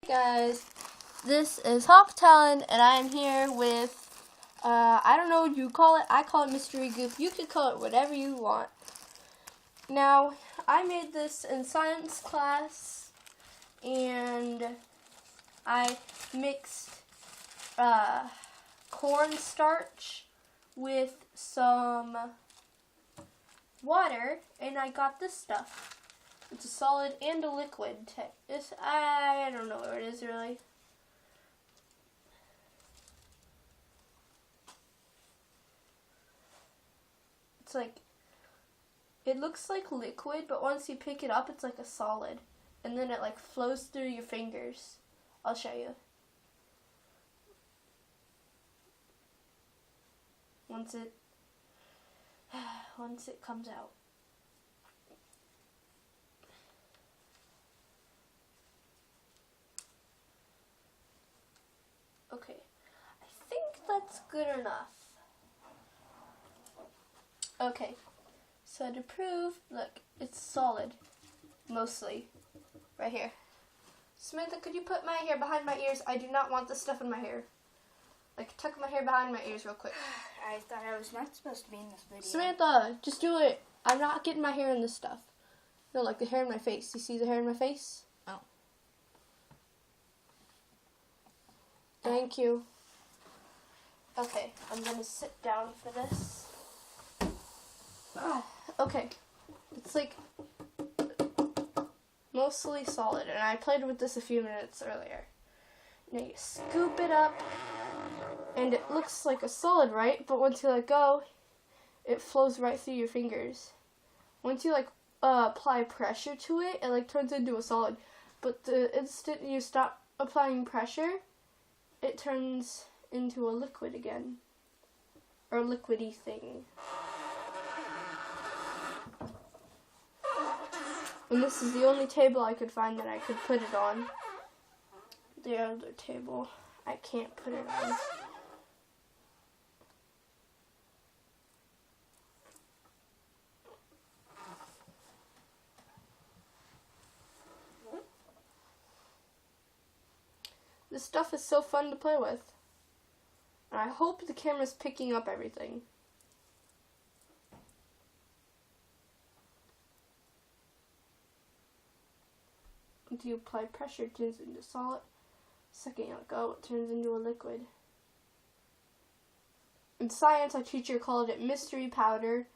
Guys, this is Hop Talon, and I am here with, I don't know what you call it. I call it Mystery Goop. You can call it whatever you want. Now, I made this in science class, and I mixed cornstarch with some water, and I got this stuff. It's a solid and a liquid. I don't know what it is really. It's like, it looks like liquid, but once you pick it up, it's like a solid. And then it like flows through your fingers. I'll show you. Once it comes out. Okay, I think that's good enough. Okay, so to prove, look, it's solid, mostly, right here. Samantha, could you put my hair behind my ears? I do not want this stuff in my hair. Like, tuck my hair behind my ears real quick. I thought I was not supposed to be in this video. Samantha, just do it. I'm not getting my hair in this stuff. No, like the hair in my face. You see the hair in my face? Oh. Thank you. Okay, I'm gonna sit down for this. Okay, it's like mostly solid, and I played with this a few minutes earlier. Now you scoop it up, and it looks like a solid, right? But once you let go, it flows right through your fingers. Once you like apply pressure to it, it like turns into a solid. But the instant you stop applying pressure, it turns into a liquid again, or a liquidy thing. And this is the only table I could find that I could put it on. The other table, I can't put it on. This stuff is so fun to play with. And I hope the camera's picking up everything. Once you apply pressure, it turns into solid. Second you let go, it turns into a liquid. In science, our teacher called it mystery powder.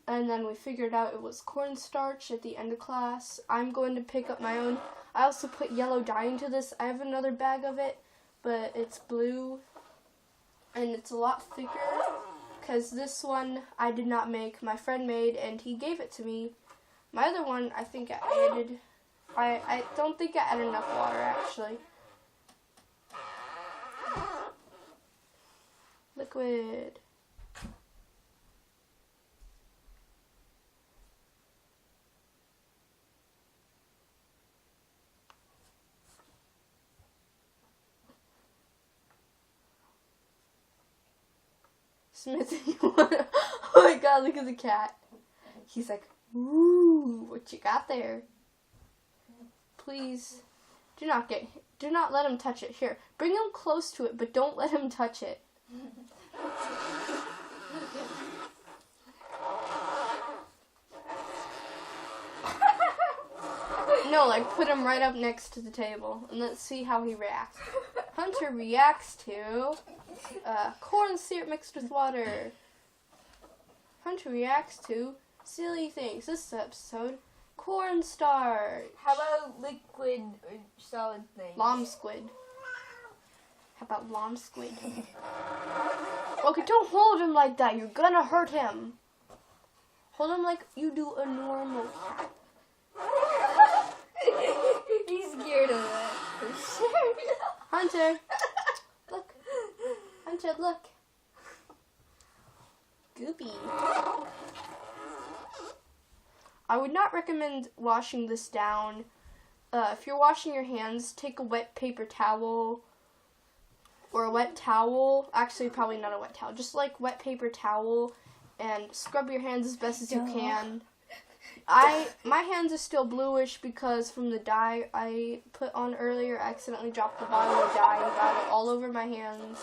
And then we figured out it was cornstarch at the end of class. I'm going to pick up my own. I also put yellow dye into this. I have another bag of it, but it's blue. And it's a lot thicker, because this one I did not make. My friend made, and he gave it to me. My other one, I think I added... I don't think I added enough water, actually. Liquid. Smith, you wanna... Oh my god, look at the cat. He's like, ooh, what you got there? Please, do not let him touch it. Here, bring him close to it, but don't let him touch it. No, like put him right up next to the table, and let's see how he reacts. Hunter reacts to corn syrup mixed with water. Hunter reacts to silly things. This episode, cornstarch. How about liquid or solid things? Lom squid. How about lom squid? Okay, don't hold him like that. You're gonna hurt him. Hold him like you do a normal cat. He's scared of that, for sure. Hunter, look. Hunter, look. Goopy. I would not recommend washing this down. If you're washing your hands, take a wet paper towel or a wet towel. Actually, probably not a wet towel. Just like wet paper towel and scrub your hands as best as you can. my hands are still bluish because from the dye I put on earlier, I accidentally dropped the bottle of dye and got it all over my hands.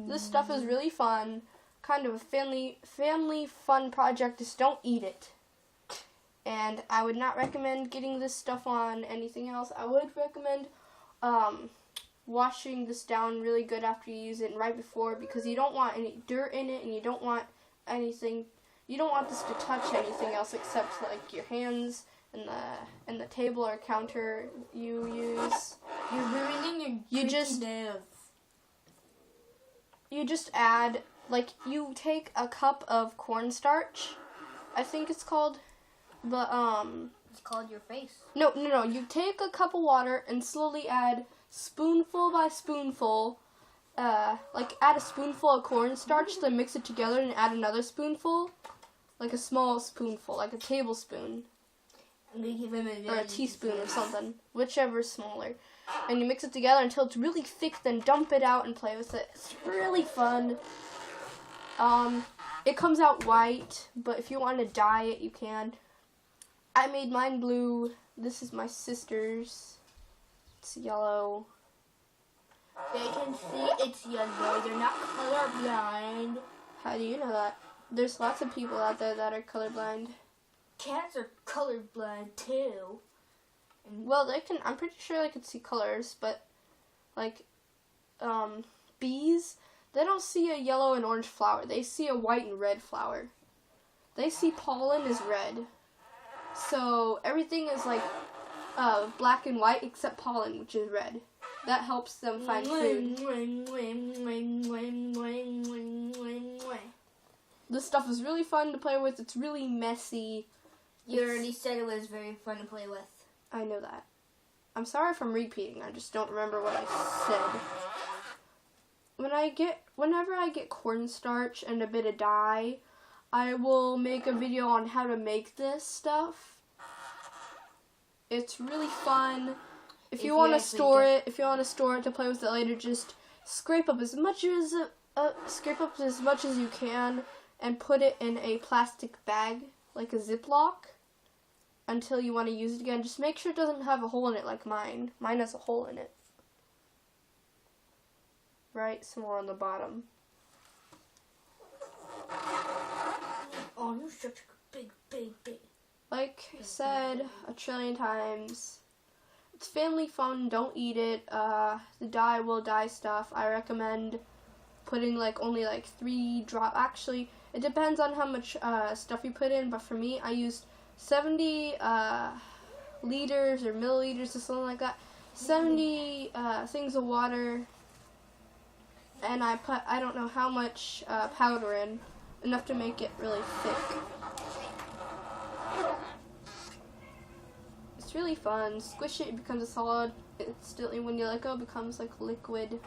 This stuff is really fun. Kind of a family fun project. Just don't eat it. And I would not recommend getting this stuff on anything else. I would recommend washing this down really good after you use it and right before, because you don't want any dirt in it and you don't want anything. You don't want this to touch anything else except like your hands and the table or counter you use. You're ruining your nails. You just add, like, you take a cup of cornstarch, I think it's called, but It's called your face. No. You take a cup of water and slowly add spoonful by spoonful, like add a spoonful of cornstarch, then mix it together and add another spoonful, like a small spoonful, like a tablespoon, or a teaspoon or something, whichever is smaller. And you mix it together until it's really thick, then dump it out and play with it. It's really fun. It comes out white, but if you want to dye it, you can. I made mine blue. This is my sister's. It's yellow. They can see it's yellow. They're not colorblind. How do you know that? There's lots of people out there that are colorblind. Cats are colorblind too. Well, they can. I'm pretty sure they can see colors, but like bees, they don't see a yellow and orange flower. They see a white and red flower. They see pollen as red. So everything is like black and white except pollen, which is red. That helps them find food. This stuff is really fun to play with. It's really messy. You already said it was very fun to play with. I know that. I'm sorry if I'm repeating. I just don't remember what I said. Whenever I get cornstarch and a bit of dye, I will make a video on how to make this stuff. It's really fun. If you want to store it to play with it later, just scrape up as much as you can and put it in a plastic bag, like a Ziploc, until you want to use it again. Just make sure it doesn't have a hole in it like mine. Mine has a hole in it. Right somewhere on the bottom. Oh, you're such a big. Like I said a trillion times, it's family fun. Don't eat it. The dye will dye stuff. I recommend putting only 3 drops. Actually, it depends on how much stuff you put in, but for me, I used 70 liters or milliliters or something like that. 70 things of water, and I put, I don't know how much powder in, enough to make it really thick. It's really fun. Squish it, it becomes a solid. Instantly, when you let go, it becomes like liquid.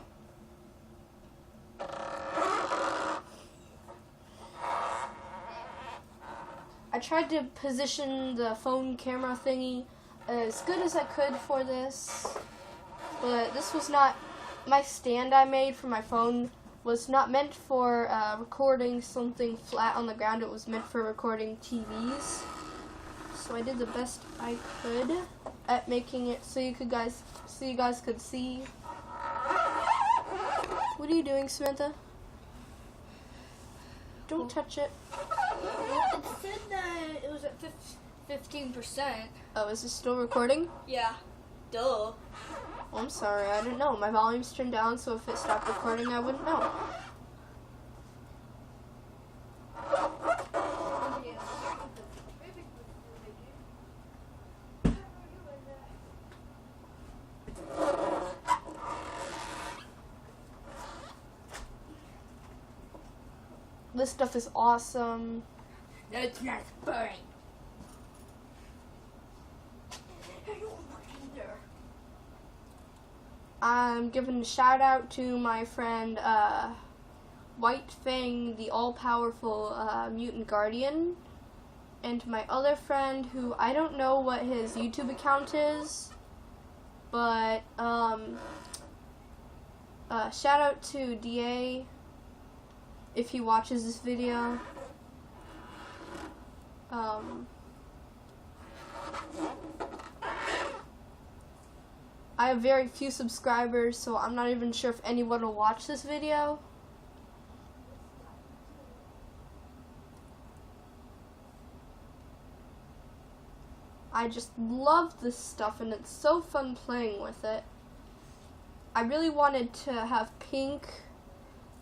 I tried to position the phone camera thingy as good as I could for this, but this was not, my stand I made for my phone was not meant for recording something flat on the ground. It was meant for recording TVs. So I did the best I could at making it so you guys could see. What are you doing, Samantha? Don't touch it. It said that it was at 15%. Oh, is this still recording? Yeah. Duh. Oh, I'm sorry, I didn't know. My volume's turned down, so if it stopped recording, I wouldn't know. This stuff is awesome. No, it's not boring. I'm giving a shout out to my friend White Fang, the all-powerful mutant guardian, and my other friend who I don't know what his YouTube account is, but shout out to DA if he watches this video. I have very few subscribers, so I'm not even sure if anyone will watch this video. I just love this stuff, and it's so fun playing with it. I really wanted to have pink,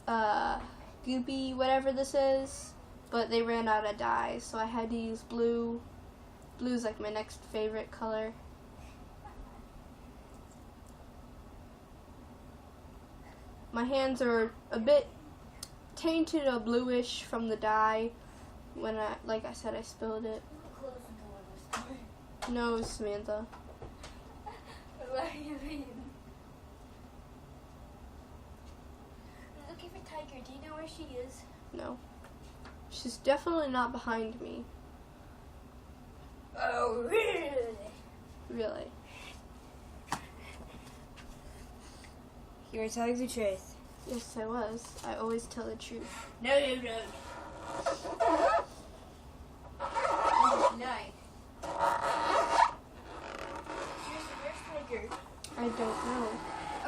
goopy, whatever this is, but they ran out of dye, so I had to use blue. Blue's like my next favorite color. My hands are a bit tainted or bluish from the dye when like I said, I spilled it. Close the door this time. No, Samantha. What do you mean? Looking for Tiger. Do you know where she is? No. She's definitely not behind me. Oh, really? Really. You were telling the truth. Yes, I was. I always tell the truth. No, you don't. Night. Seriously, where's Tiger? I don't know.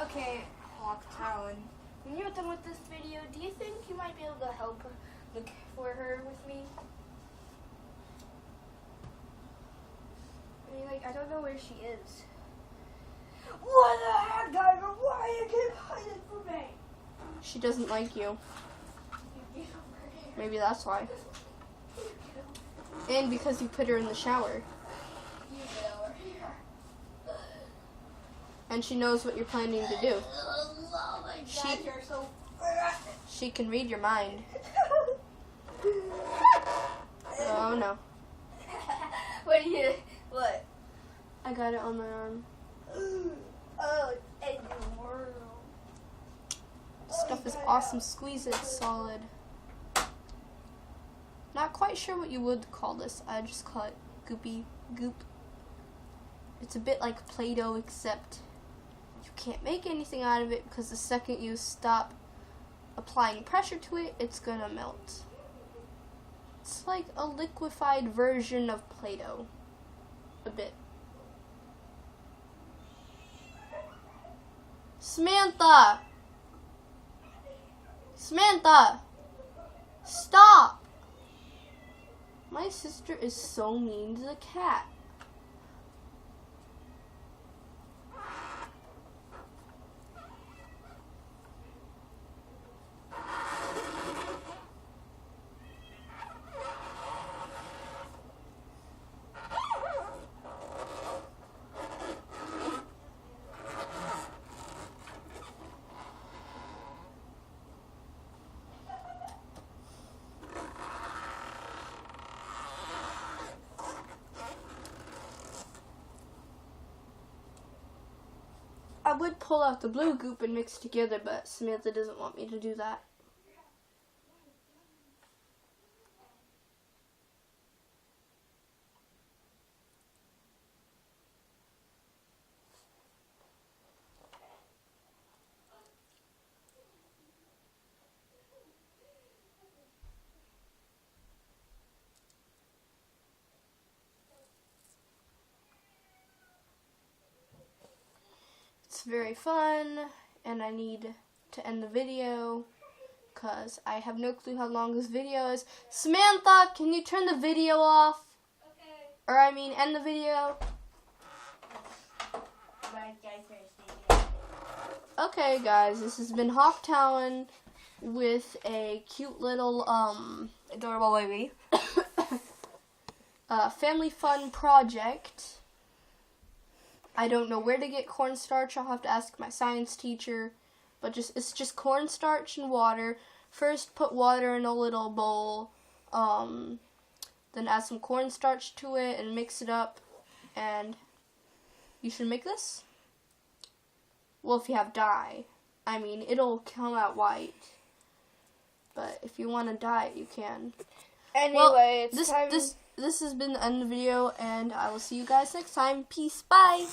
Okay, Hawktown. When you're done with this video, do you think you might be able to help look for her with me? I mean, like, I don't know where she is. What the heck, Tiger? Why you keep hiding from me? She doesn't like you. Maybe that's why. And because you put her in the shower. And she knows what you're planning to do. She can read your mind. Oh no. What? I got it on my arm. Oh, in the world. Stuff is awesome. Squeeze it solid. Not quite sure what you would call this. I just call it goopy goop. It's a bit like Play-Doh, except you can't make anything out of it because the second you stop applying pressure to it, it's gonna melt. It's like a liquefied version of Play-Doh. A bit. Samantha! Samantha! Stop! My sister is so mean to the cat. I would pull out the blue goop and mix together, but Samantha doesn't want me to do that. It's very fun, and I need to end the video because I have no clue how long this video is. Samantha, can you turn the video off? Okay. Or I mean, end the video. Bye, guys. Okay, guys, this has been Hawktown with a cute little Adorable baby. family fun project. I don't know where to get cornstarch. I'll have to ask my science teacher. But it's just cornstarch and water. First, put water in a little bowl. Then add some cornstarch to it and mix it up. And you should make this. Well, if you have dye. I mean, it'll come out white. But if you want to dye it, you can. Anyway, it's time. This has been the end of the video, and I will see you guys next time. Peace. Bye.